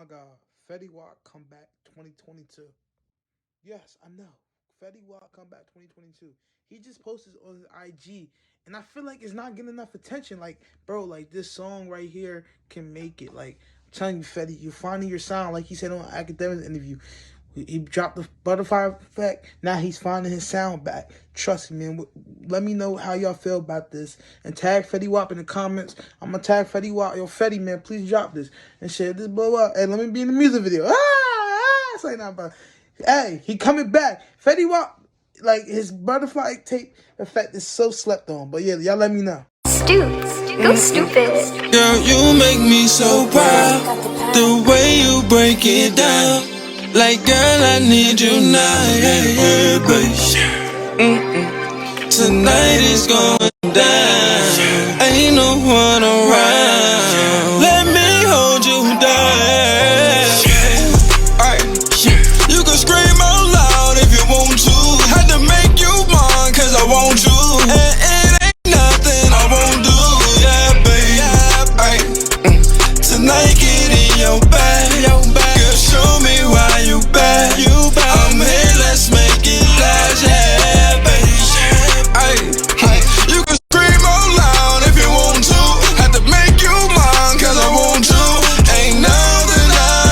my God, Fetty Wap comeback 2022. Yes, I know. Fetty Wap comeback 2022. He just posted on his IG, and I feel like it's not getting enough attention. Like, bro, like this song right here can make it. Like, I'm telling you, Fetty, you're finding your sound. Like he said on an academic interview, he dropped the butterfly effect. Now he's finding his sound back. Trust me, man. Let me know how y'all feel about this. And tag Fetty Wap in the comments. I'm going to tag Fetty Wap. Yo, Fetty, man, please drop this. And share this blow up. Hey, let me be in the music video. Say nothing about it. Hey, he coming back. Fetty Wap, like, his butterfly tape effect is so slept on. But yeah, y'all let me know. Stoops, go stupid. Girl, you make me so proud. The way you break it down. Like, girl, I need you now, yeah, babe. Tonight is going down.